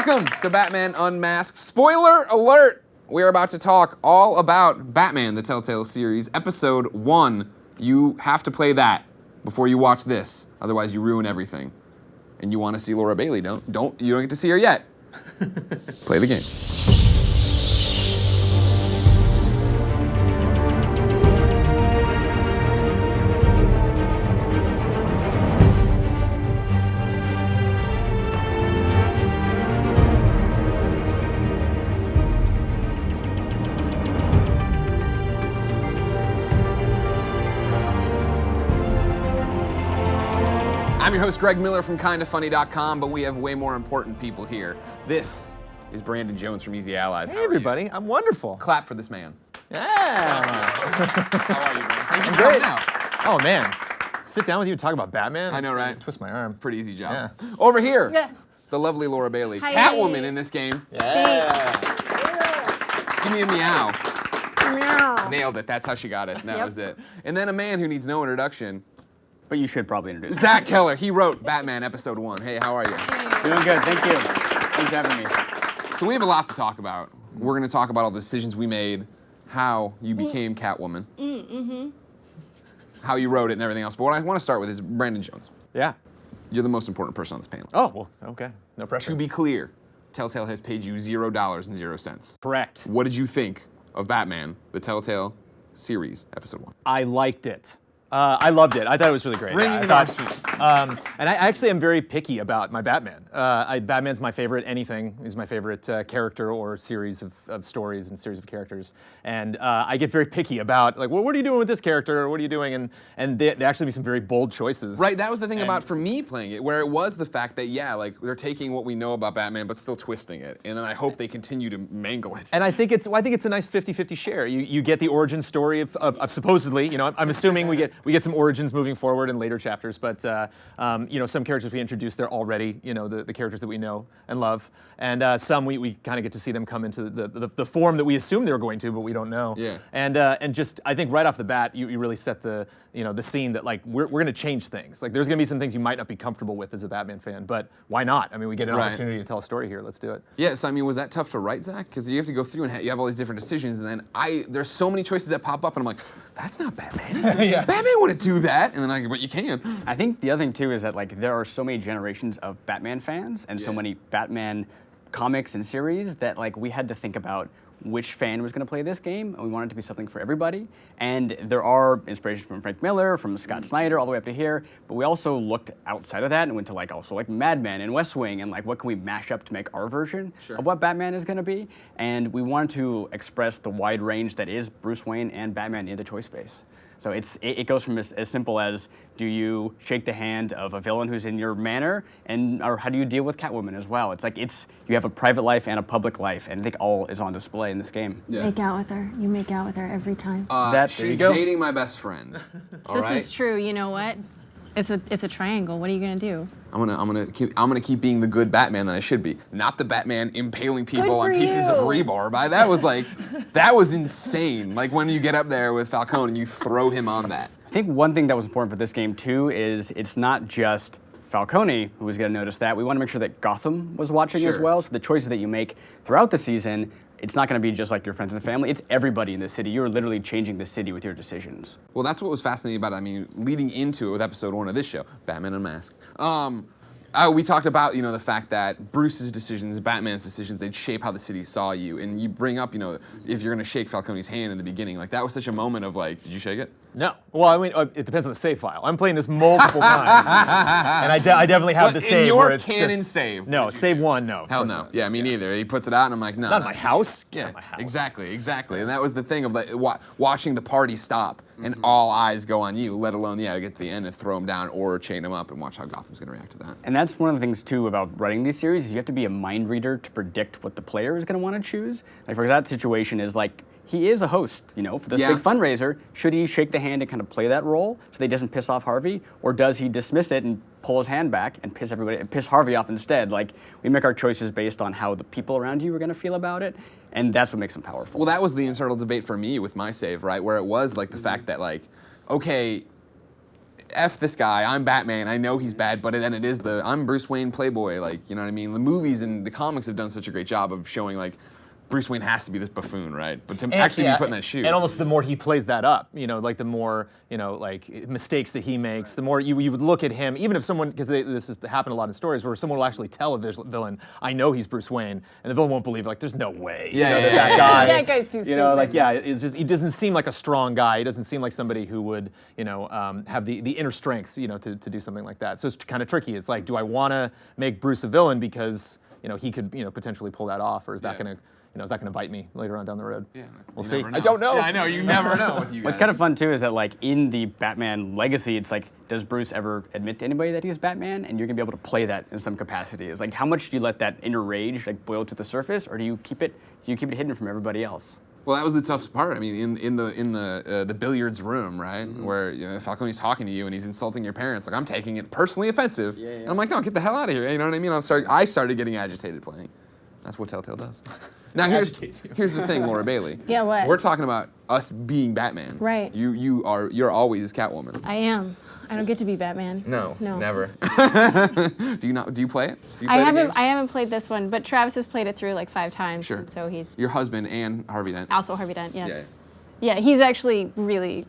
Welcome to Batman Unmasked. Spoiler alert! We're about to talk all about Batman, the Telltale series, episode 1. You have to play that before you watch this, otherwise you ruin everything. And you want to see Laura Bailey, you don't get to see her yet. Play the game. I'm your host, Greg Miller from KindaFunny.com, but we have way more important people here. This is Brandon Jones from Easy Allies. Hey, everybody. I'm wonderful. Clap for this man. Yeah. How are you, man? Thank you for great. coming out. Oh, man. Sit down with you and talk about Batman? I know, right? Twist my arm. Pretty easy job. Yeah. Over here, the lovely Laura Bailey. Hi. Catwoman in this game. Yeah. Give me a meow. Meow. Nailed it. That's how she got it. That was it. And then a man who needs no introduction. But you should probably introduce him. Zach Keller. He wrote Batman episode 1. Hey, how are you? Doing good, thank you. Thanks for having me. So we have a lot to talk about. We're going to talk about all the decisions we made, how you became Catwoman, how you wrote it and everything else. But what I want to start with is Brandon Jones. Yeah. You're the most important person on this panel. Oh, well, okay. No pressure. To be clear, Telltale has paid you $0.00. Correct. What did you think of Batman, the Telltale series, episode 1? I liked it. I loved it. I thought it was really great. Ringing I endorsement. and I actually am very picky about my Batman. Batman's my favorite anything. He's my favorite character or series of stories and series of characters. And I get very picky about, like, well, what are you doing with this character? Or what are you doing? And there actually be some very bold choices. Right, that was the thing about, for me, playing it, where it was the fact that, yeah, like, they're taking what we know about Batman, but still twisting it. And then I hope they continue to mangle it. And I think it's a nice 50-50 share. You get the origin story of supposedly, you know, I'm assuming we get some origins moving forward in later chapters, but you know, some characters we introduced, they're already, you know, the characters that we know and love, and some we kind of get to see them come into the form that we assume they were going to, but we don't know. Yeah. And just I think right off the bat, you really set the scene that, like, we're going to change things. Like, there's going to be some things you might not be comfortable with as a Batman fan, but why not? I mean, we get an opportunity to tell a story here. Let's do it. Yes, I mean, was that tough to write, Zach? Because you have to go through and you have all these different decisions, and then there's so many choices that pop up, and I'm like, that's not Batman. Yeah. Batman wouldn't do that, and then but you can. I think the other thing too is that, like, there are so many generations of Batman fans and so many Batman comics and series that, like, we had to think about which fan was going to play this game, and we wanted it to be something for everybody. And there are inspirations from Frank Miller, from Scott Snyder, all the way up to here, but we also looked outside of that and went to, like, also like Mad Men and West Wing, and, like, what can we mash up to make our version of what Batman is going to be. And we wanted to express the wide range that is Bruce Wayne and Batman in the toy space. So it goes from as simple as, do you shake the hand of a villain who's in your manor, or how do you deal with Catwoman as well? It's like, you have a private life and a public life, and I think all is on display in this game. Yeah. Make out with her. You make out with her every time. She's dating my best friend. All right? This is true. You know what? It's a triangle. What are you gonna do? I'm gonna keep being the good Batman that I should be, not the Batman impaling people on pieces of rebar. That was like, that was insane. Like, when you get up there with Falcone and you throw him on that. I think one thing that was important for this game too is it's not just Falcone who was going to notice that. We want to make sure that Gotham was watching as well. So the choices that you make throughout the season, it's not going to be just like your friends and family. It's everybody in the city. You're literally changing the city with your decisions. Well, that's what was fascinating about it. I mean, leading into it with episode 1 of this show, Batman Unmasked. We talked about, you know, the fact that Bruce's decisions, Batman's decisions, they'd shape how the city saw you. And you bring up, you know, if you're going to shake Falcone's hand in the beginning, like, that was such a moment of, like, did you shake it? No. Well, I mean, it depends on the save file. I'm playing this multiple times, and I definitely have the save in where your it's canon just, save. No, save 1, no. Hell no. Yeah, me neither. He puts it out, and I'm like, no. Not in my house. Get out Yeah, of my house. exactly. And that was the thing of, like, watching the party stop, and all eyes go on you, let alone, get to the end and throw him down or chain him up and watch how Gotham's going to react to that. And that's one of the things too about writing these series is you have to be a mind reader to predict what the player is going to want to choose. Like, for that situation is, like, he is a host, you know, for this big fundraiser. Should he shake the hand and kind of play that role so that he doesn't piss off Harvey? Or does he dismiss it and pull his hand back and piss Harvey off instead? Like, we make our choices based on how the people around you are going to feel about it, and that's what makes them powerful. Well, that was the internal debate for me with my save, right? Where it was, like, the fact that, like, okay, F this guy, I'm Batman, I know he's bad, but then it is I'm Bruce Wayne playboy, like, you know what I mean? The movies and the comics have done such a great job of showing, like, Bruce Wayne has to be this buffoon, right? But to actually be put in that shoe. And almost the more he plays that up, like the more, like mistakes that he makes, the more you would look at him, even if someone, because this has happened a lot in stories where someone will actually tell a villain, I know he's Bruce Wayne, and the villain won't believe, like, there's no way. That guy. That guy's too stupid. It's just, he doesn't seem like a strong guy. He doesn't seem like somebody who would, have the inner strength, to do something like that. So it's kind of tricky. It's like, do I want to make Bruce a villain because, he could, potentially pull that off, or is that going to, is that going to bite me later on down the road? Yeah, we'll see. I don't know. Yeah, I know. You never know with you guys. What's kind of fun too is that like in the Batman legacy, it's like, does Bruce ever admit to anybody that he's Batman? And you're gonna be able to play that in some capacity. It's like, how much do you let that inner rage like boil to the surface, or do you keep it hidden from everybody else? Well, that was the toughest part. I mean, in the billiards room, right, where Falcone's talking to you and he's insulting your parents. Like, I'm taking it personally offensive. Yeah. And I'm like, no, get the hell out of here. You know what I mean? I started getting agitated playing. That's what Telltale does. Now here's the thing, Laura Bailey. Yeah, what? We're talking about us being Batman. Right. You're always Catwoman. I am. I don't get to be Batman. No. Never. Do you play it? I haven't played this one, but Travis has played it through like 5 times. Sure. So he's your husband and Harvey Dent. Also Harvey Dent, yes. Yeah, he's actually really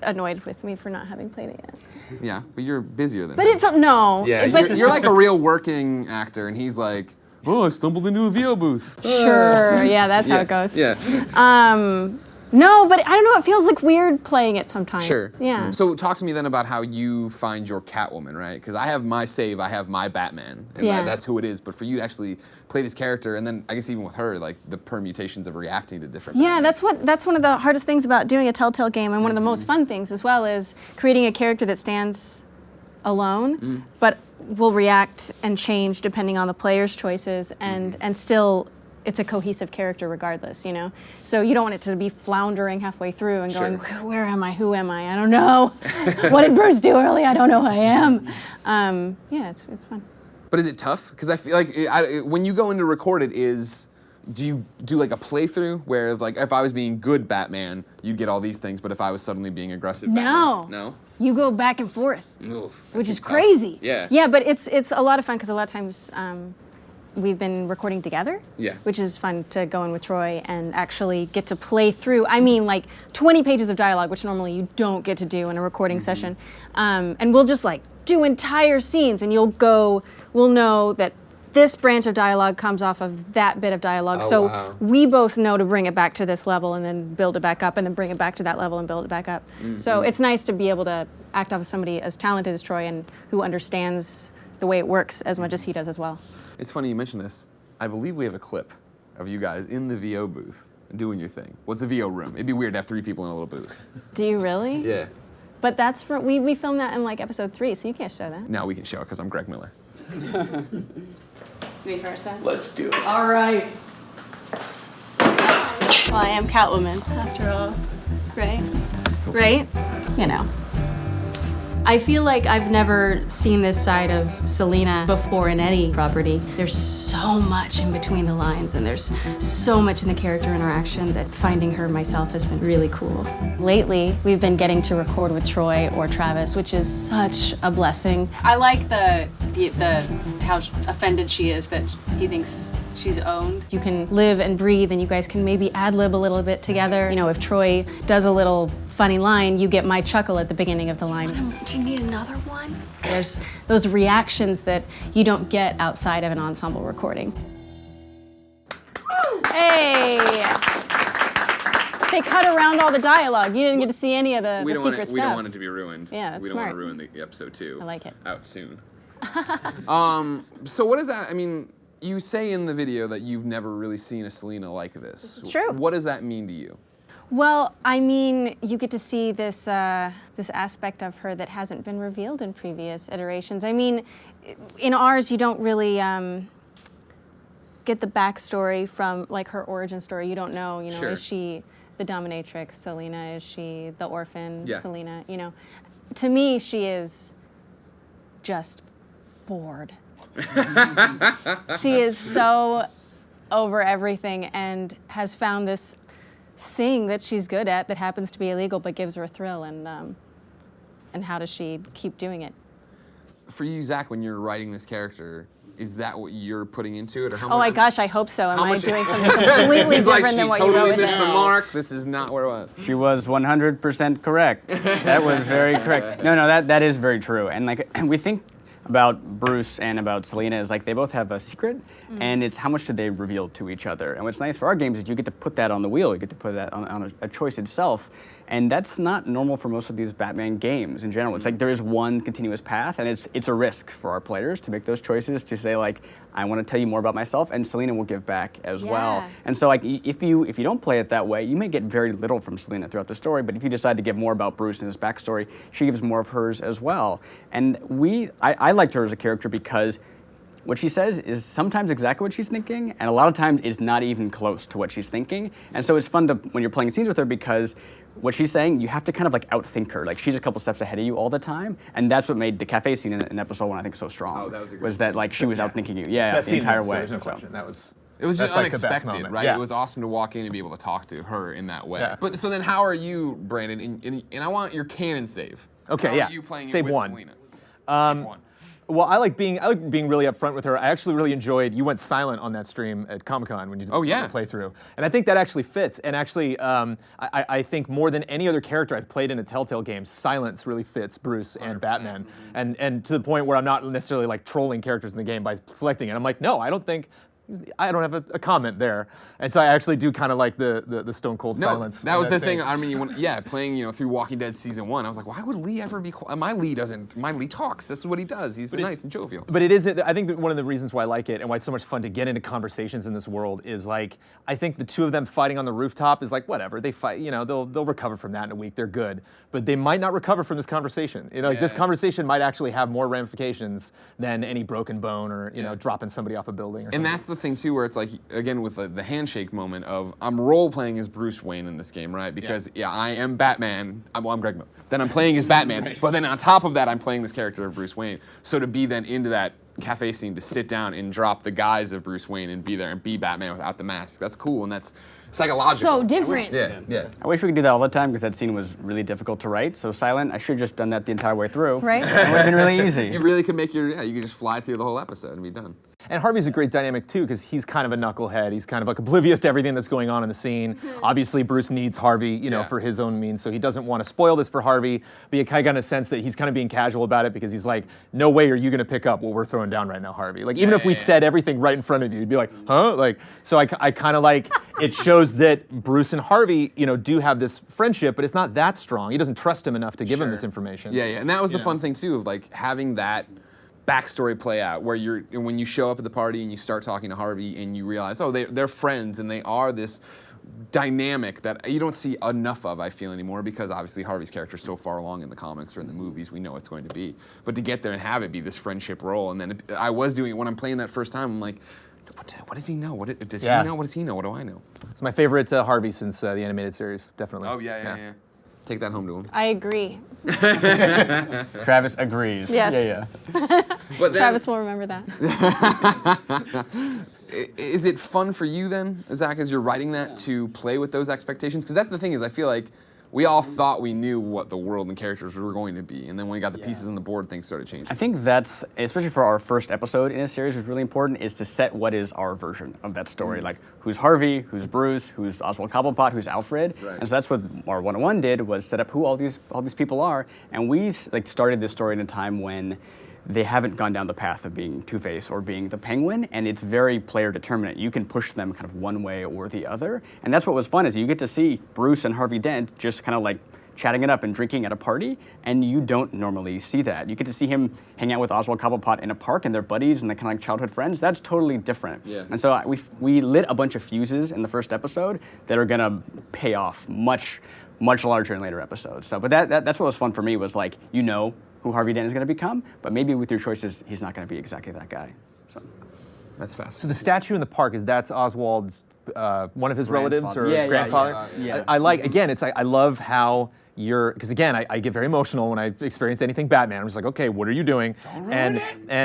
annoyed with me for not having played it yet. Yeah, but you're busier than But him. it felt no. Yeah, you're like a real working actor, and he's like, oh, I stumbled into a VO booth. Sure, yeah, that's how it goes. Yeah. No, but I don't know, it feels like weird playing it sometimes. Sure. Yeah. So talk to me then about how you find your Catwoman, right? Because I have my save, I have my Batman, and that's who it is. But for you to actually play this character, and then I guess even with her, like the permutations of reacting to different. Yeah, that's one of the hardest things about doing a Telltale game, and one of the most fun things as well is creating a character that stands alone, but will react and change depending on the player's choices, and still it's a cohesive character regardless, So you don't want it to be floundering halfway through and going, where am I? Who am I? I don't know. What did Bruce do early? I don't know who I am. Yeah, it's fun. But is it tough? Because I feel like when you go in to record it, do you do like a playthrough where like if I was being good Batman, you'd get all these things, but if I was suddenly being aggressive Batman, no? You go back and forth, Oof, which is crazy. Yeah. Yeah, but it's a lot of fun because a lot of times we've been recording together. Yeah. Which is fun to go in with Troy and actually get to play through. I mean, like 20 pages of dialogue, which normally you don't get to do in a recording session. And we'll just like do entire scenes, and we'll know that this branch of dialogue comes off of that bit of dialogue. So we both know to bring it back to this level and then build it back up and then bring it back to that level and build it back up. So it's nice to be able to act off of somebody as talented as Troy and who understands the way it works as much as he does as well. It's funny you mention this. I believe we have a clip of you guys in the VO booth doing your thing. What's a VO room? It'd be weird to have 3 people in a little booth. Do you really? Yeah. But that's for, we filmed that in like episode 3, so you can't show that. Now we can show it because I'm Greg Miller. Me first then? Let's do it. All right. Well, I am Catwoman, after all. Right? Right? I feel like I've never seen this side of Selena before in any property. There's so much in between the lines, and there's so much in the character interaction that finding her myself has been really cool. Lately, we've been getting to record with Troy or Travis, which is such a blessing. I like the how offended she is that he thinks she's owned. You can live and breathe, and you guys can maybe ad-lib a little bit together. If Troy does a little funny line, you get my chuckle at the beginning of the line. Do you need another one? There's those reactions that you don't get outside of an ensemble recording. Hey! They cut around all the dialogue. You didn't get to see any of the secret stuff. We don't want it to be ruined. Yeah, that's We don't want to smart. ruin the episode 2. I like it. Out soon. So what is that? I mean, you say in the video that you've never really seen a Selena like this. It's true. What does that mean to you? Well, I mean, you get to see this this aspect of her that hasn't been revealed in previous iterations. I mean, in ours, you don't really get the backstory from like her origin story. You don't know, Sure. Is she the dominatrix, Selena? Is she the orphan, Yeah. Selena? To me, she is just bored. She is so over everything and has found this thing that she's good at that happens to be illegal but gives her a thrill, and and how does she keep doing it? For you, Zach, when you're writing this character, is that what you're putting into it, or how Oh much? my gosh, I hope so. Am how I much- doing something completely He's different like, than she what you totally wrote? missed the mark. This is not where it was. She was 100% correct. That was very correct. No, that is very true. And like we think about Bruce and about Selena is like they both have a secret, and it's how much do they reveal to each other. And what's nice for our games is you get to put that on the wheel. You get to put that on a choice itself. And that's not normal for most of these Batman games in general. It's like there is one continuous path, and it's a risk for our players to make those choices to say like, I want to tell you more about myself, and Selena will give back as well. Yeah. And so like if you don't play it that way, you may get very little from Selena throughout the story, but if you decide to give more about Bruce and his backstory, she gives more of hers as well. And I liked her as a character because what she says is sometimes exactly what she's thinking, and a lot of times it's not even close to what she's thinking. And so it's fun to when you're playing scenes with her because what she's saying, you have to kind of like outthink her. Like she's a couple steps ahead of you all the time, and that's what made the cafe scene in episode 1 I think so strong. Oh, that was a great that scene. like she was outthinking you, the Best scene in the entire episode, way. There's no So- question. It was just That's like the best unexpected, moment. right? Yeah. It was awesome to walk in and be able to talk to her in that way. Yeah. But so then, how are you, Brandon? And I want your canon save. Okay, How yeah. Are you playing Save it with one. Selena? Save one. Well, I like being really upfront with her. I actually really enjoyed. You went silent on that stream at Comic-Con when you did Oh, yeah. the playthrough, and I think that actually fits. And actually, I think more than any other character I've played in a Telltale game, silence really fits Bruce and Batman, and to the point where I'm not necessarily like trolling characters in the game by selecting it. I'm like, no, I don't have a comment there, and so I actually do kind of like the stone cold silence. That in was the scene. thing. I mean, playing through Walking Dead season 1, I was like, why would Lee ever be quiet? My Lee talks. This is what he does. He's nice and jovial. But it isn't. I think that one of the reasons why I like it and why it's so much fun to get into conversations in this world is like I think the two of them fighting on the rooftop is like whatever they fight. They'll recover from that in a week. They're good, but they might not recover from this conversation. This conversation might actually have more ramifications than any broken bone or dropping somebody off a building. Or And something. that's the thing too, where it's like again with the handshake moment of I'm role playing as Bruce Wayne in this game, right? Because I am Batman. I'm Greg Miller. Then I'm playing as Batman, but then on top of that, I'm playing this character of Bruce Wayne. So to be then into that cafe scene, to sit down and drop the guise of Bruce Wayne and be there and be Batman without the mask, that's cool and that's psychological. So different. Yeah. I wish we could do that all the time because that scene was really difficult to write. So silent, I should have just done that the entire way through. Right? It would have been really easy. You really could make you could just fly through the whole episode and be done. And Harvey's a great dynamic too because he's kind of a knucklehead. He's kind of like oblivious to everything that's going on in the scene. Obviously, Bruce needs Harvey, for his own means, so he doesn't want to spoil this for Harvey. But you kind of got a sense that he's kind of being casual about it because he's like, "No way are you going to pick up what we're throwing down right now, Harvey." Like even if we said everything right in front of you, you'd be like, "Huh?" Like so, I kind of like it shows that Bruce and Harvey, do have this friendship, but it's not that strong. He doesn't trust him enough to give him this information. Yeah, and that was the fun thing too of like having that backstory play out where when you show up at the party and you start talking to Harvey and you realize they're friends and they are this dynamic that you don't see enough of, I feel, anymore because obviously Harvey's character is so far along in the comics or in the movies, we know it's going to be. But to get there and have it be this friendship role, and then I was doing it when I'm playing that first time, I'm like, what does he know? Does he know? What does he know? What do I know? It's my favorite Harvey since the animated series, definitely. Oh, yeah. Take that home to him. I agree. Travis agrees. Yes. Yeah. But then, Travis will remember that. is it fun for you then, Zach, as you're writing that, to play with those expectations? Because that's the thing is I feel like we all thought we knew what the world and characters were going to be, and then when we got the pieces on the board, things started changing. I think that's, especially for our first episode in a series, was really important, is to set what is our version of that story. Like, who's Harvey, who's Bruce, who's Oswald Cobblepot, who's Alfred. Right. And so that's what our 101 did, was set up who all these people are. And we started this story in a time when they haven't gone down the path of being Two-Face or being the Penguin, and it's very player determinant. You can push them kind of one way or the other. And that's what was fun, is you get to see Bruce and Harvey Dent just kind of like chatting it up and drinking at a party, and you don't normally see that. You get to see him hang out with Oswald Cobblepot in a park and they're buddies and they're kind of like childhood friends. That's totally different. Yeah. And so we lit a bunch of fuses in the first episode that are gonna pay off much larger in later episodes. So, but that's what was fun for me, was like, who Harvey Dent is going to become, but maybe with your choices, he's not going to be exactly that guy. So. That's fast. So the statue in the park, that's Oswald's one of his relatives or Yeah, grandfather? yeah. I like, again, it's like, I love how because again, I get very emotional when I experience anything Batman. I'm just like, okay, what are you doing?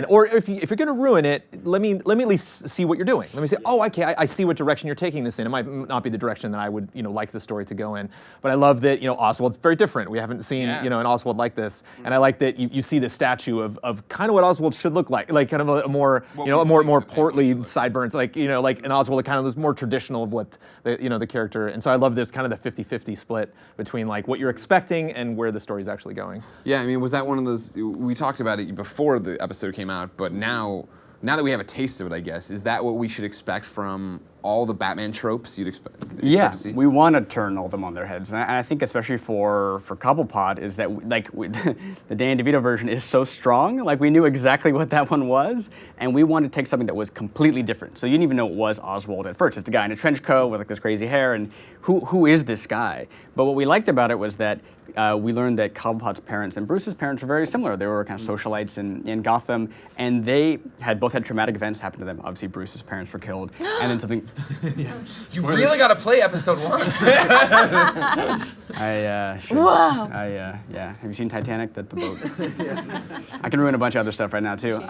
Or if you're gonna ruin it, let me at least see what you're doing. Let me say, oh, okay, I see what direction you're taking this in. It might not be the direction that I would, like the story to go in. But I love that, Oswald's very different. We haven't seen, an Oswald like this, and I like that you see the statue of kind of what Oswald should look like kind of a more, more portly sideburns, like an Oswald that kind of was more traditional of what the character. And so I love this kind of the 50-50 split between like what you're expecting and where the story's actually going. Yeah, I mean, was that one of those, we talked about it before the episode came out, but now that we have a taste of it, I guess, is that what we should expect from all the Batman tropes you'd expect Yeah, to see? we want to turn all of them on their heads, and I think especially for Cobblepot is that the Danny DeVito version is so strong. Like we knew exactly what that one was, and we wanted to take something that was completely different. So you didn't even know it was Oswald at first. It's a guy in a trench coat with like this crazy hair, and who is this guy? But what we liked about it was that we learned that Cobblepot's parents and Bruce's parents were very similar. They were kind of socialites in Gotham, and they both had traumatic events happen to them. Obviously, Bruce's parents were killed, and then something. You really got to play episode 1. Whoa. Yeah. Have you seen Titanic? The boat. I can ruin a bunch of other stuff right now too.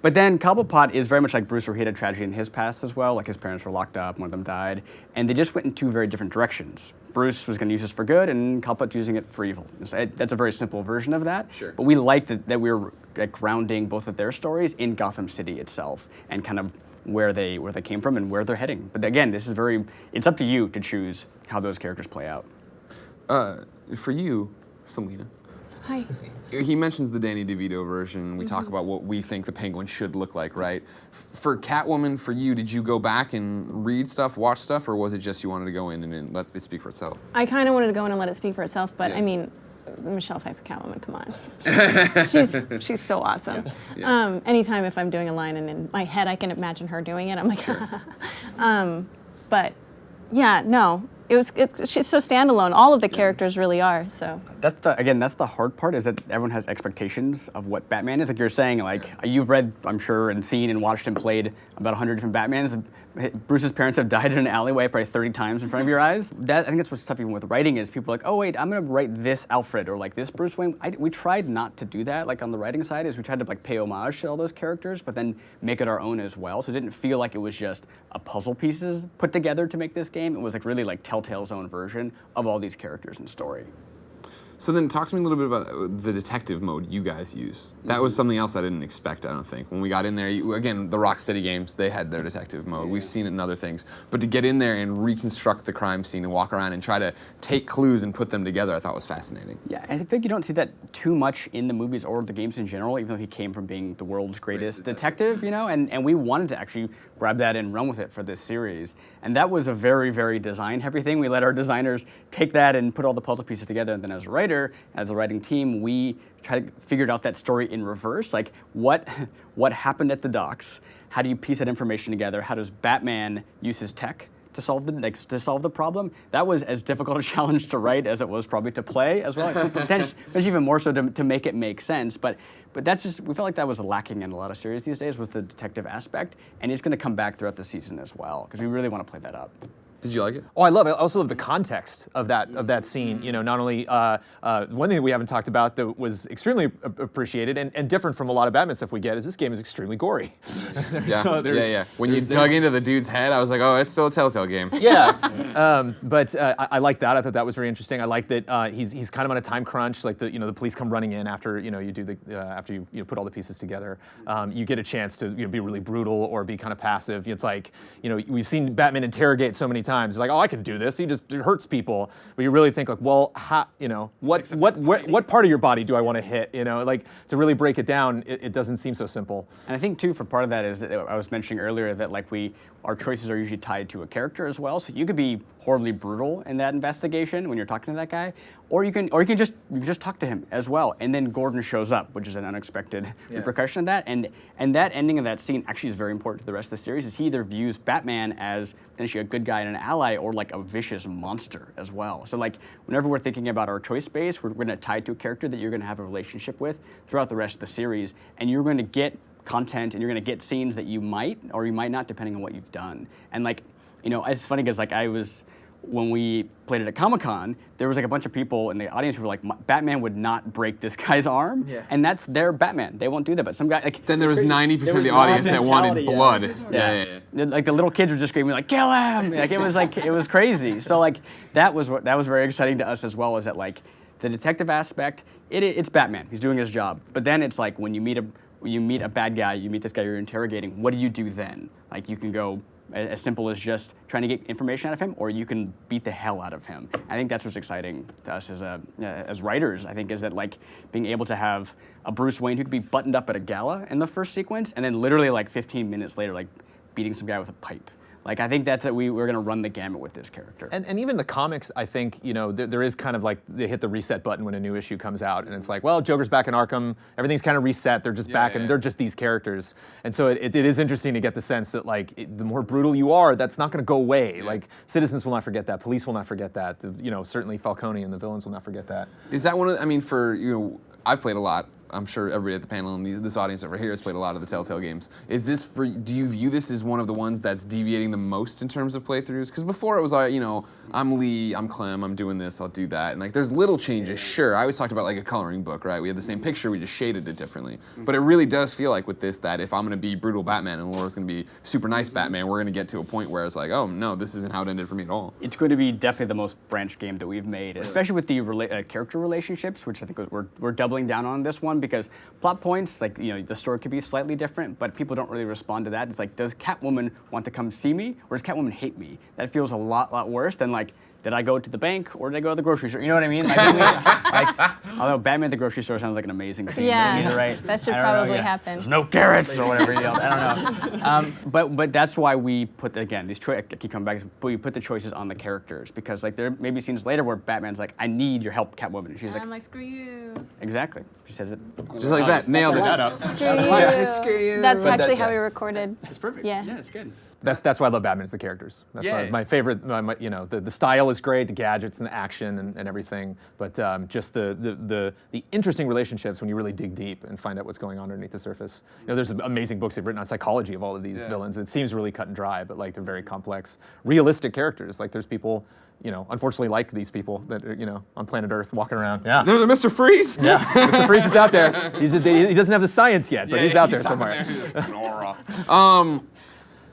But then Cobblepot is very much like Bruce, where he had a tragedy in his past as well. Like his parents were locked up, one of them died, and they just went in two very different directions. Bruce was going to use this for good, and Cobblepot's using it for evil. That's a very simple version of that. Sure. But we like that we were grounding both of their stories in Gotham City itself, and kind of where they came from and where they're heading. But again, it's up to you to choose how those characters play out. For you, Selena, Hi. he mentions the Danny DeVito version. We talk about what we think the Penguin should look like, right? For Catwoman, for you, did you go back and read stuff, watch stuff, or was it just you wanted to go in and let it speak for itself? I kind of wanted to go in and let it speak for itself, but Yeah. I mean, Michelle Pfeiffer Catwoman, come on. she's so awesome. Yeah. Anytime if I'm doing a line and in my head I can imagine her doing it, I'm like, but yeah, no. She's so standalone. All of the characters really are, so. That's the hard part, is that everyone has expectations of what Batman is. Like you're saying, like you've read, I'm sure, and seen and watched and played about 100 different Batmans. Bruce's parents have died in an alleyway probably 30 times in front of your eyes. I think that's what's tough even with writing, is people are like, oh wait, I'm gonna write this Alfred or like this Bruce Wayne. We tried not to do that, like on the writing side, is we tried to like pay homage to all those characters, but then make it our own as well. So it didn't feel like it was just a puzzle pieces put together to make this game. It was like really like Telltale's own version of all these characters and story. So then talk to me a little bit about the detective mode you guys use. That was something else I didn't expect, I don't think. When we got in there, again, the Rocksteady games, they had their detective mode. We've seen it in other things. But to get in there and reconstruct the crime scene and walk around and try to take clues and put them together, I thought was fascinating. Yeah, I think you don't see that too much in the movies or the games in general, even though he came from being the world's greatest detective, and we wanted to actually grab that and run with it for this series. And that was a very, very design-heavy thing. We let our designers take that and put all the puzzle pieces together, and then as a writer, as a writing team, we tried to figure out that story in reverse. Like, what happened at the docks? How do you piece that information together? How does Batman use his tech to solve the problem? That was as difficult a challenge to write as it was probably to play as well. Potentially even more so to make it make sense. But that's just, we felt like that was lacking in a lot of series these days, was the detective aspect, and it's going to come back throughout the season as well, because we really want to play that up. Did you like it? Oh, I love it. I also love the context of that scene. Not only one thing we haven't talked about that was extremely appreciated and different from a lot of Batman stuff we get is this game is extremely gory. Yeah. When you dug into the dude's head, I was like, oh, it's still a Telltale game. Yeah, but I like that. I thought that was very interesting. I like that he's kind of on a time crunch. Like the police come running in after you do after you put all the pieces together. You get a chance to be really brutal or be kind of passive. It's like we've seen Batman interrogate so many times. It's like, oh, I can do this. He just hurts people. But you really think like, well, what part of your body do I want to hit? Like to really break it down, it doesn't seem so simple. And I think too, for part of that is that I was mentioning earlier that like our choices are usually tied to a character as well. So you could be horribly brutal in that investigation when you're talking to that guy, or you can just talk to him as well. And then Gordon shows up, which is an unexpected repercussion of that. And that ending of that scene actually is very important to the rest of the series. Is he either views Batman as potentially a good guy and an ally, or like a vicious monster as well. So like whenever we're thinking about our choice space, we're going to tie it to a character that you're going to have a relationship with throughout the rest of the series, and you're going to get content and you're going to get scenes that you might or you might not, depending on what you've done. And like, it's funny because like when we played it at Comic-Con, there was like a bunch of people in the audience who were like, Batman would not break this guy's arm, and that's their Batman. They won't do that, but some guy like. Then there was 90% of the mob audience that wanted mentality, blood. Yeah. Like the little kids were just screaming like, kill him! Like it was crazy. So like that was very exciting to us as well, is that like the detective aspect, it's Batman. He's doing his job. But then it's like when you meet a bad guy, you meet this guy you're interrogating, what do you do then? Like you can go as simple as just trying to get information out of him, or you can beat the hell out of him. I think that's what's exciting to us as writers, I think, is that like being able to have a Bruce Wayne who could be buttoned up at a gala in the first sequence, and then literally like 15 minutes later, like beating some guy with a pipe. Like, I think that's that we're going to run the gamut with this character. And even the comics, I think, you know, there is kind of like, they hit the reset button when a new issue comes out, and it's like, well, Joker's back in Arkham, everything's kind of reset, they're just back, and they're just these characters. And so it is interesting to get the sense that, like, the more brutal you are, that's not going to go away. Like, citizens will not forget that, police will not forget that, you know, certainly Falcone and the villains will not forget that. Is that one of, I mean, for, you know, I've played a lot. I'm sure everybody at the panel and this audience over here has played a lot of the Telltale games. Is this do you view this as one of the ones that's deviating the most in terms of playthroughs? Because before it was like, you know, I'm Lee, I'm Clem, I'm doing this, I'll do that. And like there's little changes, sure. I always talked about like a coloring book, right? We had the same picture, we just shaded it differently. But it really does feel like with this that if I'm gonna be brutal Batman and Laura's gonna be super nice Batman, we're gonna get to a point where it's like, oh no, this isn't how it ended for me at all. It's going to be definitely the most branched game that we've made, especially with the character relationships, which I think we're doubling down on this one, because plot points, like, you know, the story could be slightly different, but people don't really respond to that. It's like, does Catwoman want to come see me, or does Catwoman hate me? That feels a lot worse than like, did I go to the bank or did I go to the grocery store? You know what I mean? Like, although Batman at the grocery store sounds like an amazing scene. Yeah, right? that should probably happen. There's no carrots or whatever you yelled. I don't know. But that's why we put, again, these I keep coming back, but we put the choices on the characters, because like there may be scenes later where Batman's like, I need your help, Catwoman. And she's like, I'm like, screw you. Exactly. She says it. Just like that, nailed it. Screw you. Yeah, screw you. That's But actually that- how we recorded. It's perfect. Yeah. Yeah, it's good. That's why I love Batman, is the characters. That's Yeah. my favorite, you know, the style is great, the gadgets and the action and everything, but just the interesting relationships when you really dig deep and find out what's going on underneath the surface. You know, there's amazing books they've written on psychology of all of these villains. It seems really cut and dry, but like they're very complex, realistic characters. Like there's people, you know, unfortunately like these people that are, you know, on planet Earth walking around. Yeah. There's a Mr. Freeze. Yeah, Mr. Freeze is out there. He doesn't have the science yet, but he's out there somewhere.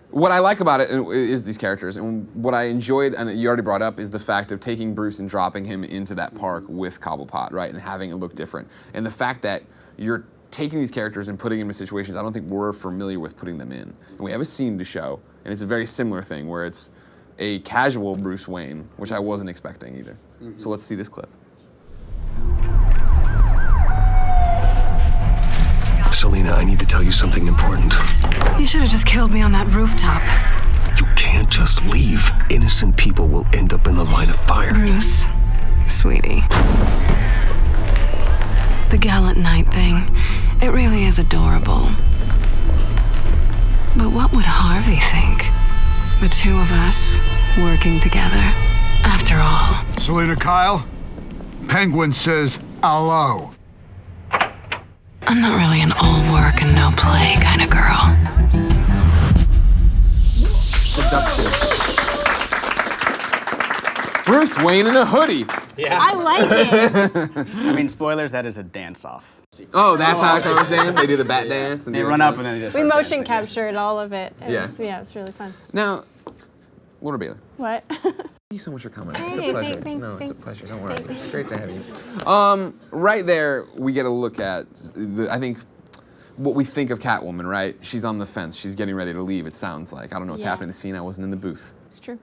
What I like about it is these characters, and what I enjoyed, and you already brought up, is the fact of taking Bruce and dropping him into that park with Cobblepot, right, and having it look different. And the fact that you're taking these characters and putting them in situations I don't think we're familiar with putting them in. And we have a scene to show, and it's a very similar thing where it's a casual Bruce Wayne, which I wasn't expecting either. So let's see this clip. Selena, I need to tell you something important. You should have just killed me on that rooftop. You can't just leave. Innocent people will end up in the line of fire. Bruce, sweetie. The gallant knight thing, it really is adorable. But what would Harvey think? The two of us working together. After all. Selena Kyle, Penguin says hello. I'm not really an all work and no play kind of girl. Seduction. Bruce Wayne in a hoodie. I like it. I mean, spoilers, that is a dance-off. Oh, that's how it comes in? They do the bat dance? And They do run the- up and then they just We start motion dancing. captured all of it. Yeah. Yeah, it's really fun. Now, Laura Bailey, What? thank you so much for coming. It's a Hey, pleasure. thank- It's a pleasure. Don't worry. thank It's great to have you. Right there, we get a look at, I think, what we think of Catwoman, right? She's on the fence. She's getting ready to leave, it sounds like. I don't know what's Yeah. happening in the scene. I wasn't in the booth. It's true.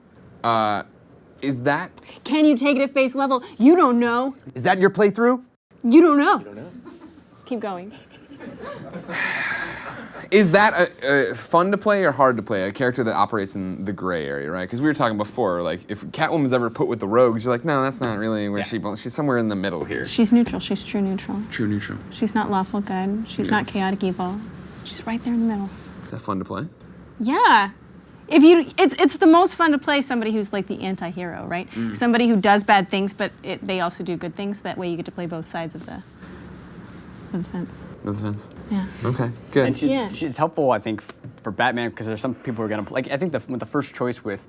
Is that, Can you take it at face level? You don't know. Is that your playthrough? You don't know. Keep going. is that fun to play or hard to play? A character that operates in the gray area, right? Because we were talking before, like, if Catwoman's ever put with the rogues, you're like, no, that's not really where she belongs. She's somewhere in the middle here. She's neutral. She's true neutral. True neutral. She's not lawful good. She's not chaotic evil. She's right there in the middle. Is that fun to play? Yeah. If you, it's the most fun to play somebody who's like the anti-hero, right? Somebody who does bad things, but they also do good things. That way you get to play both sides of the fence. The fence. Yeah. Okay, good. And Yeah. she's helpful, I think, for Batman, because there's some people who are gonna like. I think the first choice with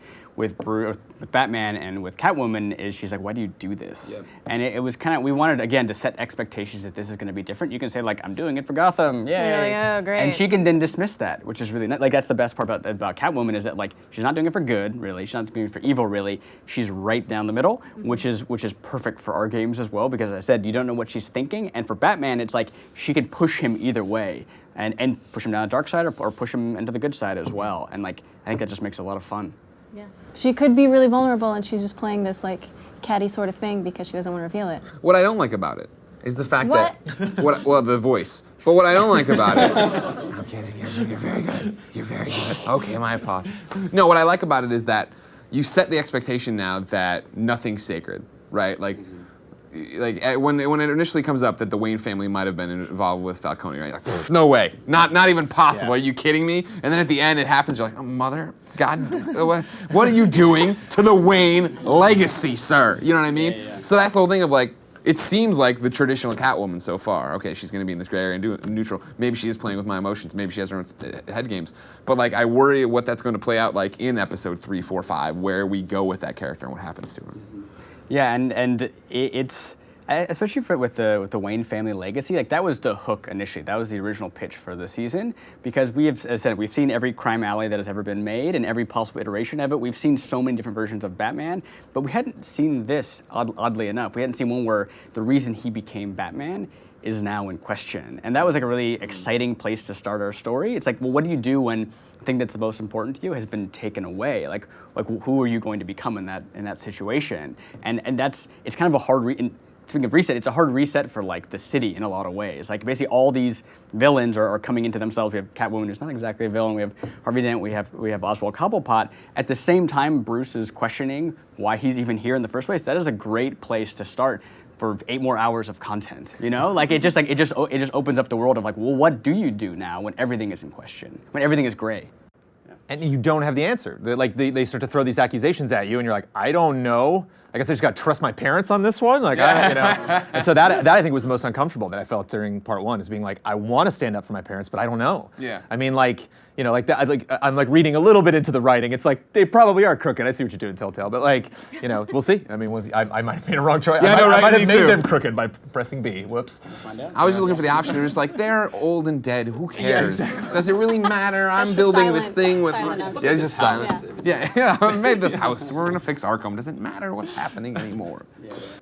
Batman and with Catwoman is she's like, why do you do this? Yep. And it was kind of, we wanted again to set expectations that this is going to be different. You can say like, I'm doing it for Gotham, yay! You're like, oh, great. And she can then dismiss that, which is really like that's the best part about Catwoman is that like she's not doing it for good, really. She's not doing it for evil, really. She's right down the middle, which is perfect for our games as well, because as I said, you don't know what she's thinking. And for Batman, it's like she could push him either way. And push him down the dark side or push him into the good side as well. And like I think that just makes it a lot of fun. Yeah. She could be really vulnerable, and she's just playing this like catty sort of thing because she doesn't want to reveal it. What I don't like about it is the fact that well, the voice. But what I don't like about it, I'm kidding. You're very good. You're very good. Okay, my apologies. No, what I like about it is that you set the expectation now that nothing's sacred, right? Like when it initially comes up that the Wayne family might have been involved with Falcone, right? Like, no way, not even possible. Yeah. Are you kidding me? And then at the end, it happens. You're like, oh, mother, God, what are you doing to the Wayne legacy, sir? You know what I mean? Yeah. So that's the whole thing of like, it seems like the traditional Catwoman so far. Okay, she's going to be in this gray area and do it neutral. Maybe she is playing with my emotions. Maybe she has her own head games. But like, I worry what that's going to play out like in episode 3, 4, 5, where we go with that character and what happens to her. Yeah, and it's especially with the Wayne family legacy, like that was the hook initially. That was the original pitch for the season, because we have, as I said, we've seen every crime alley that has ever been made and every possible iteration of it. We've seen so many different versions of Batman, but we hadn't seen this, oddly enough. We hadn't seen one where the reason he became Batman is now in question. And that was like a really exciting place to start our story. It's like, well, what do you do when the thing that's the most important to you has been taken away? Like who are you going to become in that situation? And it's kind of a hard speaking of reset, it's a hard reset for like the city in a lot of ways. Like basically all these villains are coming into themselves. We have Catwoman, who's not exactly a villain. We have Harvey Dent. We have Oswald Cobblepot. At the same time, Bruce is questioning why he's even here in the first place. That is a great place to start for 8 more hours of content. You know, like it just opens up the world of like, well, what do you do now when everything is in question, when everything is gray? And you don't have the answer. They start to throw these accusations at you, and you're like, I don't know. I guess I just got to trust my parents on this one. Like, And so that I think was the most uncomfortable that I felt during part 1, is being like, I want to stand up for my parents, but I don't know. Yeah. I mean, like, you know, like that. I'm like reading a little bit into the writing. It's like they probably are crooked. I see what you're doing, Telltale, but like, you know, we'll see. I mean, I might have made a wrong choice. Yeah, I might have me made too. them crooked by pressing B. Whoops. I was just looking for the option. They're just like, they're old and dead. Who cares? Yeah, exactly. Does it really matter? I'm building this thing with. Silent. Yeah, just silence. Yeah. I made this house. We're gonna fix Arkham. Doesn't matter what's happening anymore.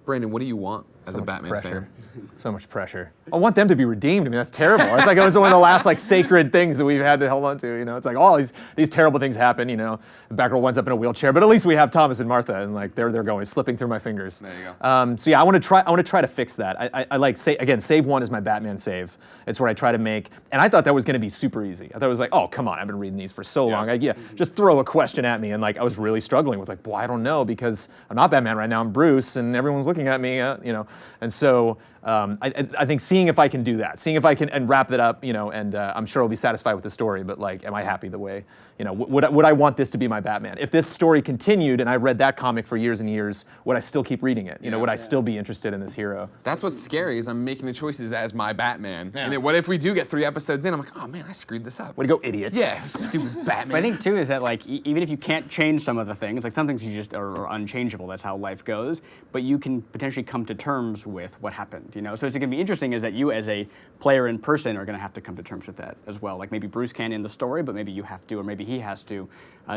Brandon, what do you want as a Batman fan? So much pressure. I want them to be redeemed. I mean, that's terrible. It's like it was one of the last like sacred things that we've had to hold on to. You know, it's like all these terrible things happen. You know, the Batgirl winds up in a wheelchair, but at least we have Thomas and Martha, and like they're going slipping through my fingers. There you go. So yeah, I want to try to fix that. I like save 1 is my Batman save. It's what I try to make, and I thought that was going to be super easy. I thought it was like, oh come on, I've been reading these for so long. Just throw a question at me, and like I was really struggling with like, boy, I don't know, because I'm not Batman right now. I'm Bruce, and everyone's looking at me. You know, and so. I think seeing if I can do that, seeing if I can and wrap that up, you know, and I'm sure I'll be satisfied with the story. But like, am I happy the way, you know, would I want this to be my Batman? If this story continued and I read that comic for years and years, would I still keep reading it? You know, would I still be interested in this hero? That's what's scary, is I'm making the choices as my Batman. Yeah. And what if we do get 3 episodes in? I'm like, oh man, I screwed this up. Way to go, idiot. Yeah, stupid Batman. But I think too is that like even if you can't change some of the things, like some things you just are unchangeable. That's how life goes. But you can potentially come to terms with what happened. You know, so it's going to be interesting is that you as a player in person are going to have to come to terms with that as well. Like maybe Bruce can in the story, but maybe you have to, or maybe he has to,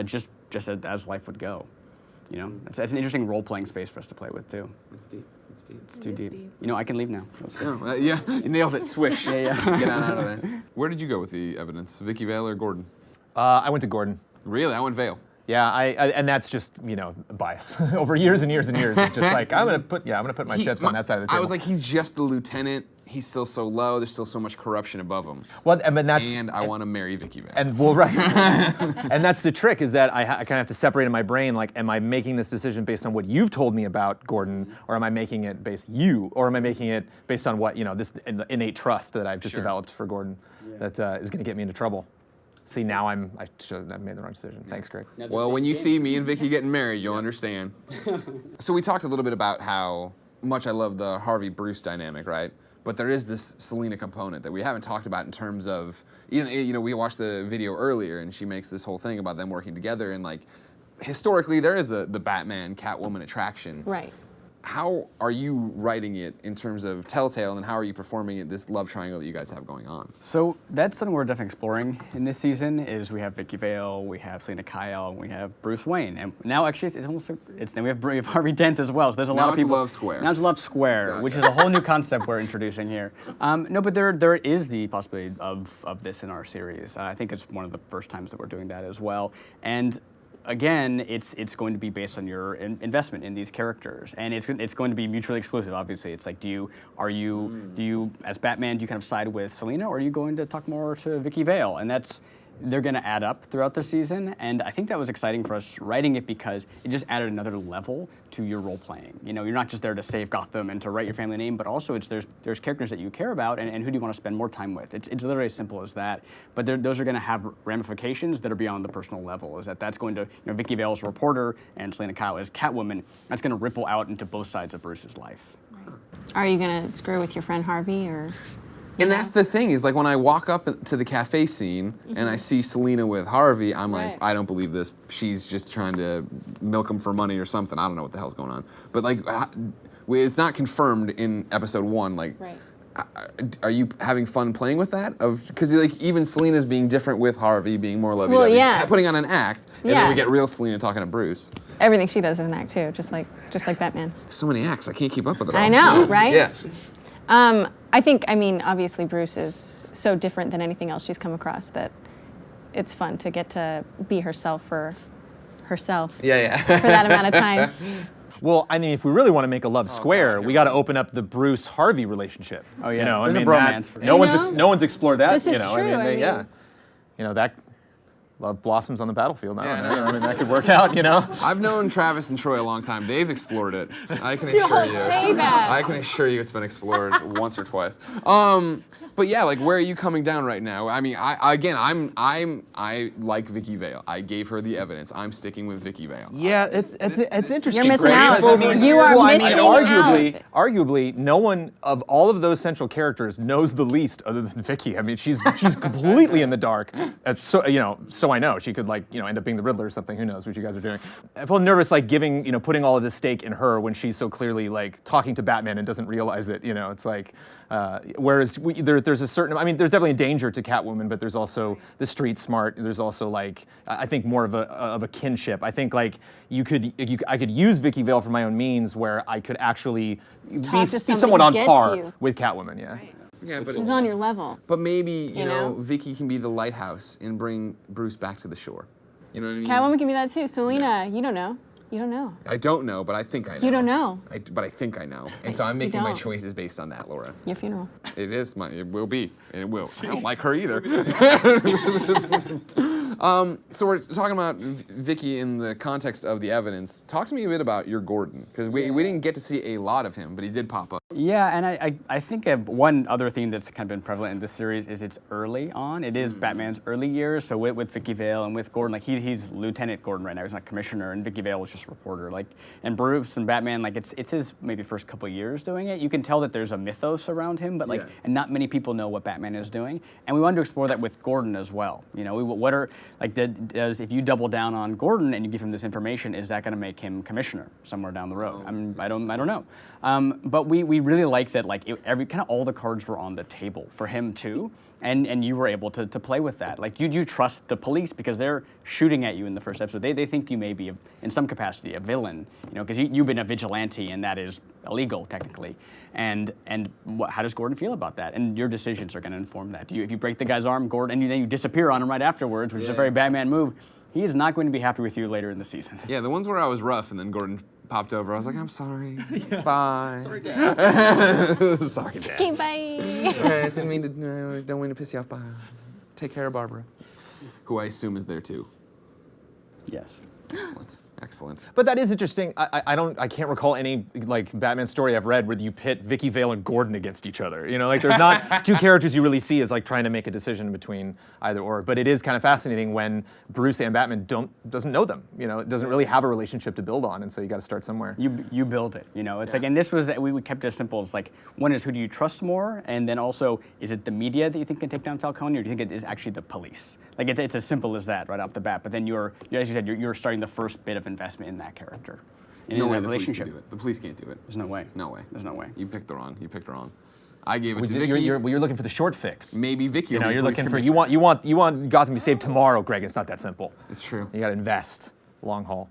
just as life would go. You know, it's an interesting role-playing space for us to play with too. It's deep. It's deep. It's too deep. You know, I can leave now. Yeah, you nailed it. Swish. Yeah. Get on out of there. Where did you go with the evidence? Vicky Vale or Gordon? I went to Gordon. Really? I went Vale. Yeah, and that's just, you know, bias over years and years and years. Of just like I'm gonna put my chips on that side of the table. I was like, he's just the lieutenant. He's still so low. There's still so much corruption above him. Well, I mean, I want to marry Vicky Vale. And well, right. And that's the trick, is that I kind of have to separate in my brain. Like, am I making this decision based on what you've told me about Gordon, or am I making it based or am I making it based on what, you know, this innate trust that I've just developed for Gordon that is going to get me into trouble. See, now I made the wrong decision. Thanks, Greg. Well, when you see me and Vicky getting married, you'll understand. So we talked a little bit about how much I love the Harvey-Bruce dynamic, right? But there is this Selena component that we haven't talked about in terms of, you know, we watched the video earlier and she makes this whole thing about them working together, and like, historically there is the Batman Catwoman attraction. Right. How are you writing it in terms of Telltale, and how are you performing it, this love triangle that you guys have going on? So that's something we're definitely exploring in this season. Is we have Vicky Vale, we have Selena Kyle, and we have Bruce Wayne, and now actually it's almost then we have Harvey Dent as well. So there's a lot of people. Now it's Love Square. Now it's Love Square, Gotcha. which is a whole new concept we're introducing here. No, but there is the possibility of this in our series. I think it's one of the first times that we're doing that as well, and. Again, it's going to be based on your investment in these characters, and it's going to be mutually exclusive. Obviously, it's like, do you as Batman, do you kind of side with Selena, or are you going to talk more to Vicky Vale? And they're going to add up throughout the season, and I think that was exciting for us writing it because it just added another level to your role playing. You know, you're not just there to save Gotham and to write your family name, but also there's characters that you care about, and who do you want to spend more time with. It's literally as simple as that. But those are going to have ramifications that are beyond the personal level. That's going to, you know, Vicky Vale's a reporter and Selena Kyle is Catwoman. That's going to ripple out into both sides of Bruce's life. Are you gonna screw with your friend Harvey, or? And that's the thing, is like when I walk up to the cafe scene and I see Selena with Harvey, I'm like, Right. I don't believe this. She's just trying to milk him for money or something. I don't know what the hell's going on. But like, it's not confirmed in episode 1. Like, Right. are you having fun playing with that? Because like even Selena's being different with Harvey, being more lovey-dovey, Well, yeah. putting on an act, and then Yeah. we get real Selena talking to Bruce. Everything she does is an act too, just like Batman. So many acts, I can't keep up with it all. I know, right? Yeah. I mean, obviously Bruce is so different than anything else she's come across that it's fun to get to be herself for herself Yeah. for that amount of time. Well, I mean, if we really want to make a love square, we got to open up the Bruce Harvey relationship. Oh, yeah. You know, There's I a mean, bromance for no sure. one's no one's explored that. This you is know, true, I mean- yeah, you know that love blossoms on the battlefield. I Yeah, don't I know. know. I mean, that could work out. You know. I've known Travis and Troy a long time. They've explored it. I can assure you. say that. I can assure you it's been explored once or twice. But yeah, like, where are you coming down right now? I mean, I like Vicky Vale. I gave her the evidence. I'm sticking with Vicky Vale. Yeah, it's interesting. You're missing Greg, out. because, I mean, You are well, I missing mean, out. arguably, no one of all of those central characters knows the least other than Vicky. I mean, she's completely in the dark. So you know, so I know she could, like, you know, end up being the Riddler or something. Who knows what you guys are doing? I feel nervous, like, putting all of this stake in her when she's so clearly, like, talking to Batman and doesn't realize it. You know, it's like, whereas there's a certain, I mean, there's definitely a danger to Catwoman, but there's also the street smart. There's also, like, I think more of a kinship. I think, like, I could use Vicky Vale for my own means, where I could actually be Talk to somebody somewhat who on gets par you. with Catwoman. Yeah. Yeah, but She's on your level. maybe you know, know? Vicky can be the lighthouse and bring Bruce back to the shore. You know what I mean? Catwoman can be that too. Selena, you don't know. You don't know. I don't know, but I think I know. You don't know. But I think I know, and so I'm making my don't. choices based on that, Laura. Your funeral. It is it will be, and it will. I don't like her either. So we're talking about Vicky in the context of the evidence. Talk to me a bit about your Gordon, because we didn't get to see a lot of him, but he did pop up. Yeah, and I think one other theme that's kind of been prevalent in this series is it's early on. It is Batman's early years, so with Vicky Vale and with Gordon, like he's Lieutenant Gordon right now. He's not commissioner, and Vicky Vale was just a reporter. Like, and Bruce and Batman, like it's his maybe first couple of years doing it. You can tell that there's a mythos around him, but like, and not many people know what Batman is doing. And we wanted to explore that with Gordon as well. You know, what are like if you double down on Gordon and you give him this information, is that going to make him commissioner somewhere down the road? I don't know. But we really like that, like every kind of all the cards were on the table for him too, and you were able to play with that. Like you trust the police because they're shooting at you in the first episode. They think you may be in some capacity a villain, you know, because you've been a vigilante and that is illegal technically. And how does Gordon feel about that? And your decisions are going to inform that. If you break the guy's arm, Gordon, and then you disappear on him right afterwards, which is a very Batman move, he is not going to be happy with you later in the season. Yeah, the ones where I was rough and then Gordon popped over, I was like, I'm sorry. Bye. Sorry, Dad. Sorry, Dad. Okay, bye. Don't mean to piss you off. Bye. Take care of Barbara, who I assume is there too. Yes. Excellent. Excellent. But that is interesting. I can't recall any like Batman story I've read where you pit Vicky Vale and Gordon against each other. You know, like there's not two characters you really see as like trying to make a decision between either or. But it is kind of fascinating when Bruce and Batman doesn't know them. You know, it doesn't really have a relationship to build on, and so you got to start somewhere. You build it. You know, it's like, and this was we kept it as simple as like, one is who do you trust more, and then also is it the media that you think can take down Falcone, or do you think it is actually the police? Like it's as simple as that right off the bat. But then as you said, you're starting the first bit of investment in that character. And No in way that the police relationship. can do it. The police can't do it. There's no way. No way. There's no way. You picked wrong. I gave it to Vicky. You're looking for the short fix. Maybe Vicky. You know, will be you're police looking for commissioner. you want Gotham to be saved tomorrow, Greg. It's not that simple. It's true. You got to invest long haul.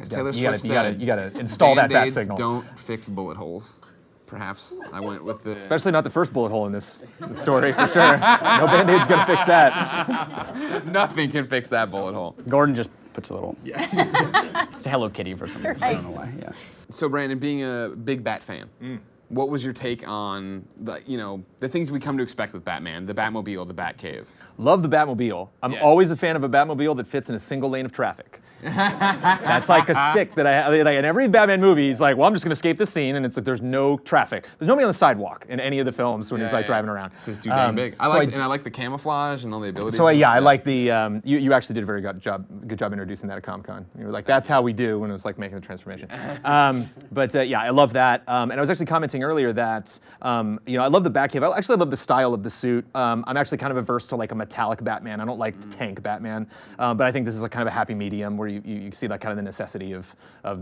As Taylor You gotta- Swift you gotta- said, you gotta install that bat Band-Aids signal. don't fix bullet holes. Perhaps I went with the. Especially not the first bullet hole in this story, for sure. No Band-Aid's gonna fix that. Nothing can fix that bullet hole. Gordon just puts a little. Yeah. It's a Hello Kitty for some reason. I don't know why. Yeah. So Brandon, being a big Bat fan, what was your take on the things we come to expect with Batman, the Batmobile, the Batcave? Love the Batmobile. I'm always a fan of a Batmobile that fits in a single lane of traffic. That's like a stick that I have. Like in every Batman movie, he's like, well, I'm just going to escape the scene, and it's like there's no traffic. There's nobody on the sidewalk in any of the films when he's like driving around. It's too dang big. I like the camouflage and all the abilities. So I like the, you actually did a very good job introducing that at Comic-Con. You were like, that's how we do when it was like making the transformation. Yeah, I love that. And I was actually commenting earlier that, I love the Batcave. I actually love the style of the suit. I'm actually kind of averse to like a metallic Batman. I don't like tank Batman. But I think this is like kind of a happy medium where you see like kind of the necessity of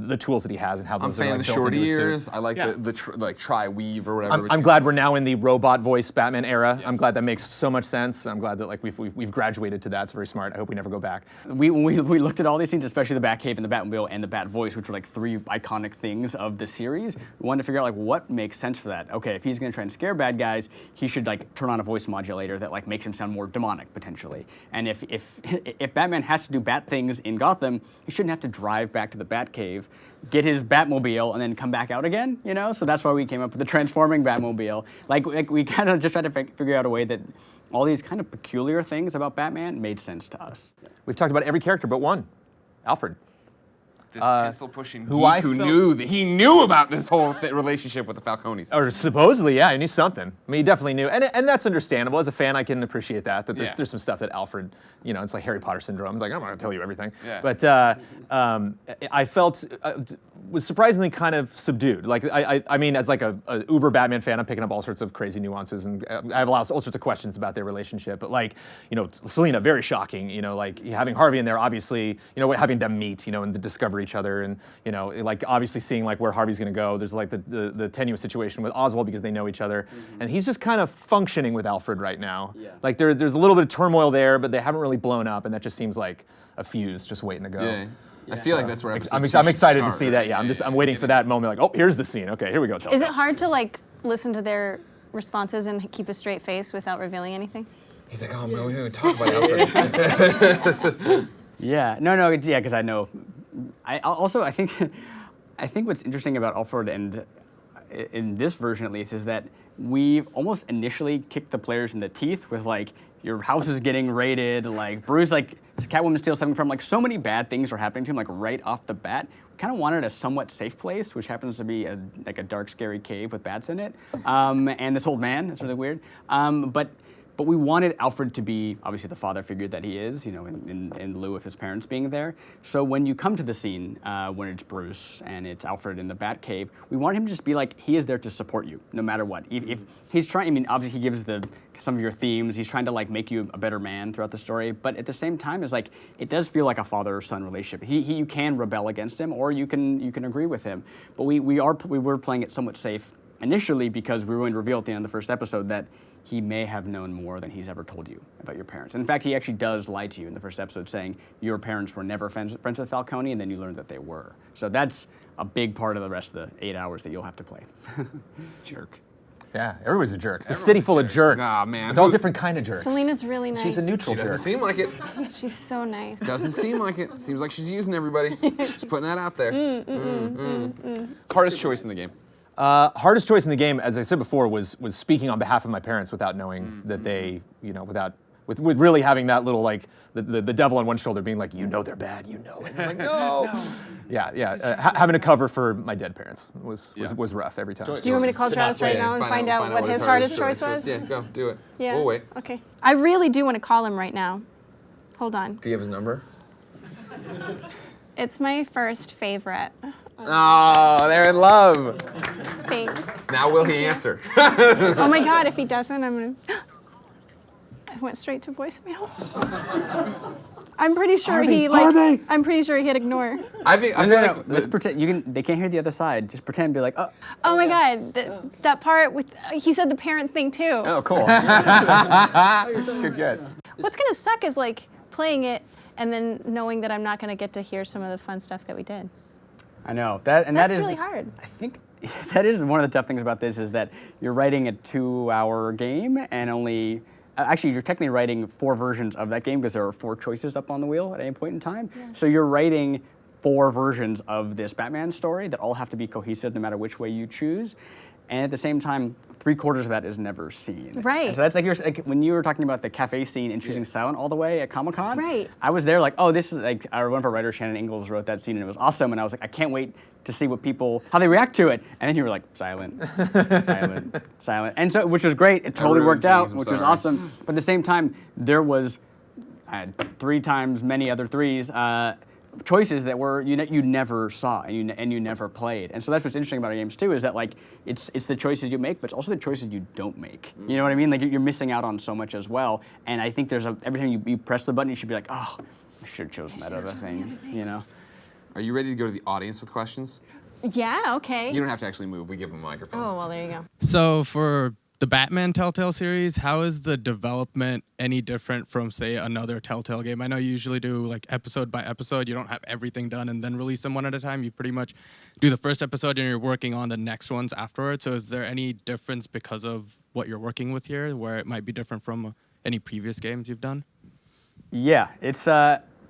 the tools that he has and how I'm those a are fan like of the built shorty into his suit. ears. I like the tri-weave or whatever. I'm glad we're now in the robot voice Batman era. Yes. I'm glad that makes so much sense. I'm glad that like we've graduated to that. It's very smart. I hope we never go back. When we looked at all these scenes, especially the Batcave and the Batmobile and the Bat voice, which were like three iconic things of the series, we wanted to figure out like what makes sense for that. Okay, if he's going to try and scare bad guys, he should like turn on a voice modulator that like makes him sound more demonic potentially. And if Batman has to do bat things in Gotham, he shouldn't have to drive back to the Batcave, get his Batmobile, and then come back out again. You know, so that's why we came up with the transforming Batmobile. Like we kind of just tried to figure out a way that all these kind of peculiar things about Batman made sense to us. We've talked about every character but one, Alfred. This pencil pushing who geek I who felt- knew that he knew about this whole relationship with the Falcones. Or supposedly, yeah, he knew something. I mean, he definitely knew, and that's understandable. As a fan, I can appreciate that there's some stuff that Alfred, it's like Harry Potter syndrome. It's like, I'm not gonna tell you everything. Yeah. But I felt was surprisingly kind of subdued. Like I mean, as like a uber Batman fan, I'm picking up all sorts of crazy nuances, and I have all sorts of questions about their relationship. But like, Selena, very shocking. Like having Harvey in there, obviously, having them meet, and discover each other, and like obviously seeing like where Harvey's gonna go. There's like the tenuous situation with Oswald because they know each other, and he's just kind of functioning with Alfred right now. Yeah. Like there's a little bit of turmoil there, but they haven't really blown up, and that just seems like a fuse just waiting to go. Yeah. I feel like that's where I'm excited to see that. Yeah, I'm waiting for that moment. Like, oh, here's the scene. Okay, here we go. Is it hard to like listen to their responses and keep a straight face without revealing anything? He's like, oh no, we haven't talked about Alfred. Yeah, because I know. I think what's interesting about Alfred, and in this version at least, is that we've almost initially kicked the players in the teeth with like, your house is getting raided, like Bruce, like Catwoman steals something from, like so many bad things are happening to him like right off the bat. We kind of wanted a somewhat safe place, which happens to be a dark, scary cave with bats in it, and this old man. It's really weird, But we wanted Alfred to be, obviously, the father figure that he is, in lieu of his parents being there. So when you come to the scene, when it's Bruce and it's Alfred in the Batcave, we want him to just be like, he is there to support you, no matter what. If he's trying, obviously he gives some of your themes, he's trying to like make you a better man throughout the story, but at the same time, it's like, it does feel like a father-son relationship. You can rebel against him, or you can agree with him. But we were playing it somewhat safe initially because we were going to reveal at the end of the first episode that he may have known more than he's ever told you about your parents. In fact, he actually does lie to you in the first episode, saying your parents were never friends with Falcone, and then you learn that they were. So that's a big part of the rest of the 8 hours that you'll have to play. He's a jerk. Yeah, everybody's a jerk. It's a city full of jerks. Aw, man. With all different kind of jerks. Selena's really nice. She's a neutral She jerk. doesn't seem like it. She's so nice. Doesn't seem like it. Seems like she's using everybody. Just putting that out there. Hardest choice in the game. Hardest choice in the game, as I said before, was speaking on behalf of my parents without knowing that they, without with really having that little like the devil on one shoulder being like, you know they're bad, you know it. And I'm like, no. Yeah. Having a cover for my dead parents was rough every time. Do you want me to call Travis right now and find out what his hardest choice was? Yeah, go, do it. Yeah. We'll wait. Okay. I really do want to call him right now. Hold on. Do you have his number? It's my first favorite. Oh, they're in love. Thanks. Now will he answer? Oh my God, if he doesn't, I'm gonna. I went straight to voicemail. I'm pretty sure I'm pretty sure he hit ignore. I feel like Let's pretend they can't hear the other side. Just pretend and be like, oh. Oh my God, that part with he said the parent thing too. Oh, cool. Good. What's gonna suck is like playing it and then knowing that I'm not gonna get to hear some of the fun stuff that we did. I know that That's is really hard. I think that is one of the tough things about this is that you're writing a 2-hour game and only. Actually, you're technically writing 4 versions of that game because there are 4 choices up on the wheel at any point in time. Yeah. So you're writing 4 versions of this Batman story that all have to be cohesive no matter which way you choose. And at the same time, 3/4 of that is never seen. Right. And so that's like when you were talking about the cafe scene and choosing silent all the way at Comic-Con. Right. I was there like, oh, this is like one of our writers, Shannon Ingalls, wrote that scene and it was awesome. And I was like, I can't wait to see how they react to it. And then you were like, silent, silent, silent. And so, which was great. It totally worked out, which was awesome. But at the same time, there was 3 times many other 3s. Choices that were you never saw and you never played, and so that's what's interesting about our games too is that like it's the choices you make, but it's also the choices you don't make. You know what I mean? Like you're missing out on so much as well. And I think every time you press the button, you should be like, oh, I should have chosen that other thing. You know? Are you ready to go to the audience with questions? Yeah. Okay. You don't have to actually move. We give them a microphone. Oh well, there you go. So for the Batman Telltale series, how is the development any different from, say, another Telltale game? I know you usually do like episode by episode. You don't have everything done and then release them one at a time. You pretty much do the first episode and you're working on the next ones afterwards. So is there any difference because of what you're working with here, where it might be different from any previous games you've done? Yeah, it's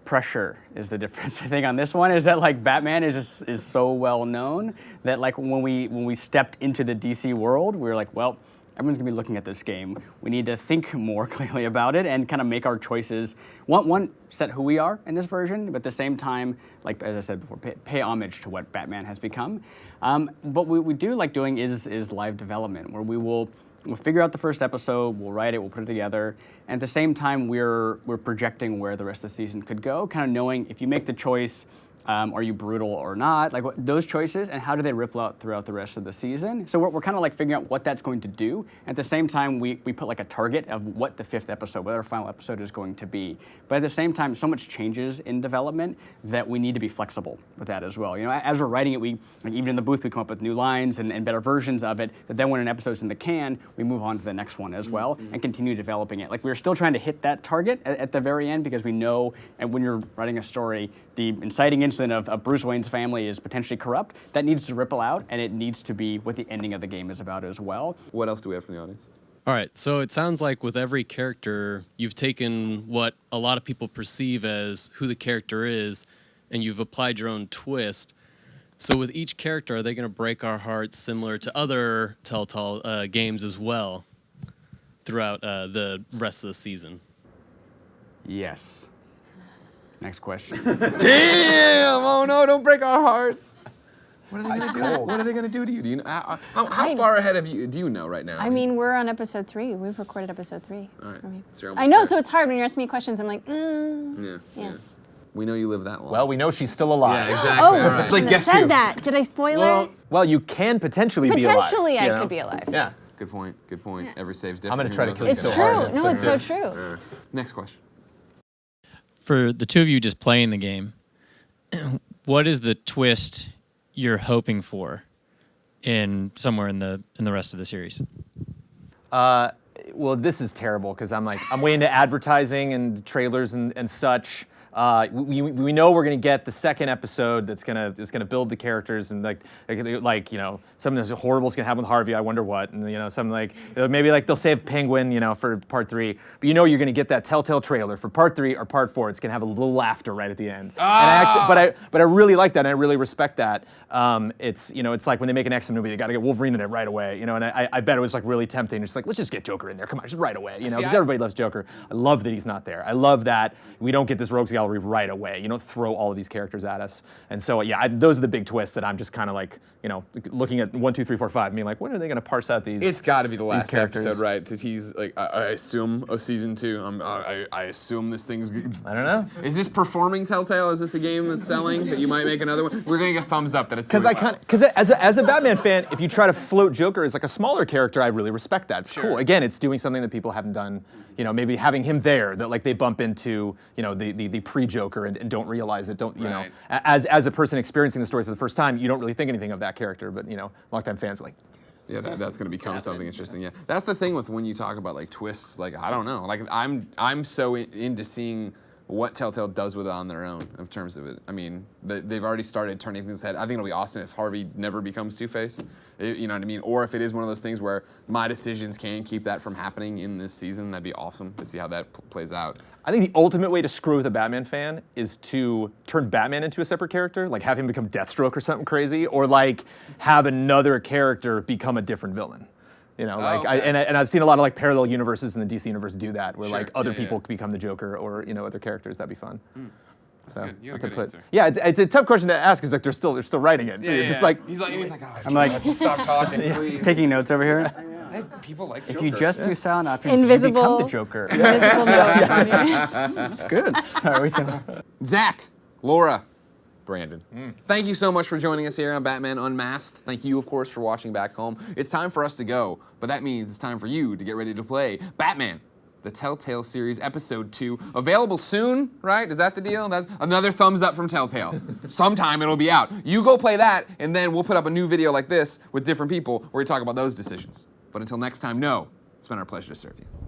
pressure is the difference. I think on this one is that like Batman is so well known that like when we stepped into the DC world, we were like, well, everyone's gonna be looking at this game. We need to think more clearly about it and kind of make our choices. One, set who we are in this version, but at the same time, like as I said before, pay homage to what Batman has become. What we do like doing is live development, where we'll figure out the first episode, we'll write it, we'll put it together, and at the same time, we're projecting where the rest of the season could go, kind of knowing if you make the choice, are you brutal or not? Like those choices, and how do they ripple out throughout the rest of the season? So we're kind of like figuring out what that's going to do. At the same time, we put like a target of what the 5th episode, what our final episode is going to be. But at the same time, so much changes in development that we need to be flexible with that as well. You know, as we're writing it, like even in the booth, we come up with new lines and better versions of it. That then when an episode's in the can, we move on to the next one as well and continue developing it. Like we're still trying to hit that target at the very end because we know, and when you're writing a story, the inciting incident of Bruce Wayne's family is potentially corrupt. That needs to ripple out, and it needs to be what the ending of the game is about as well. What else do we have from the audience? All right, so it sounds like with every character, you've taken what a lot of people perceive as who the character is, and you've applied your own twist. So with each character, are they going to break our hearts similar to other Telltale games as well throughout the rest of the season? Yes. Next question. Damn! Oh no! Don't break our hearts. What are they gonna do? What are they gonna do to you? Do you know? How far ahead of you do you know right now? I mean, we're on episode 3. We've recorded episode 3. All right. I know, so it's hard when you're asking me questions. I'm like, yeah. We know you live that long. Well, we know she's still alive. Yeah, exactly. Oh, all right. like, guess said that. Did I spoil it? Well, you can potentially be alive. Potentially, I could be alive. Yeah. Good point. Good point. Yeah. Every save's different. I'm gonna try to keep It's so true. hard. No, it's so true. Next question. For the two of you just playing the game, what is the twist you're hoping for somewhere in the rest of the series? Well, this is terrible because I'm way into advertising and trailers and such. we know we're gonna get the second episode that's gonna build the characters, and like you know, something horrible's gonna happen with Harvey. I wonder what, and you know, something like maybe like they'll save Penguin, you know, for part 3. But you know, you're gonna get that Telltale trailer for part 3 or part 4. It's gonna have a little laughter right at the end. And but I really like that, and I really respect that. It's you know, it's like when they make an X-Men movie, they gotta get Wolverine in it right away, you know. And I bet it was like really tempting. It's like, let's just get Joker in there. Come on, just right away, you know, because everybody loves Joker. I love that he's not there. I love that we don't get this rogues gallery right away. You don't throw all of these characters at us. And so yeah, those are the big twists that I'm just kind of like, you know, looking at 1, 2, 3, 4, 5, being like, when are they gonna parse out these? It's got to be the last characters? episode, right? To tease, like, I assume a season 2. I assume this thing's. I don't know. Is this performing Telltale? Is this a game that's selling that you might make another one? We're gonna get thumbs up that it's. Because as a Batman fan, if you try to float Joker as like a smaller character, I really respect that. It's cool. Again, it's doing something that people haven't done. You know, maybe having him there, that like they bump into, you know, the pre-Joker and don't realize it. Don't you know? As a person experiencing the story for the first time, you don't really think anything of that character. But you know, longtime fans are like. Yeah, that's going to become something interesting. Yeah, that's the thing with when you talk about like twists. Like I don't know. Like I'm so into seeing what Telltale does with it on their own in terms of it. I mean, they've already started turning things ahead. I think it'll be awesome if Harvey never becomes Two-Face. You know what I mean? Or if it is one of those things where my decisions can keep that from happening in this season, that'd be awesome to see how that plays out. I think the ultimate way to screw with a Batman fan is to turn Batman into a separate character, like have him become Deathstroke or something crazy, or like have another character become a become a different villain. You know, like and I've seen a lot of like parallel universes in the DC universe do that, where like other people become the Joker, or you know, other characters. That'd be fun. That's so good. You have a good answer. Yeah, it's a tough question to ask because like they're still writing it. Yeah, Just like he's like, oh, I'm like, just stop talking, please. Taking notes over here. Hey, people like Joker. If you just do silent options, Invisible. you become the Joker. Invisible notes on here. That's good. Sorry, Zach, Laura, Brandon, thank you so much for joining us here on Batman Unmasked. Thank you, of course, for watching back home. It's time for us to go, but that means it's time for you to get ready to play Batman, the Telltale series, episode 2. Available soon, right? Is that the deal? That's another thumbs up from Telltale. Sometime it'll be out. You go play that, and then we'll put up a new video like this with different people where we talk about those decisions. But until next time, know, it's been our pleasure to serve you.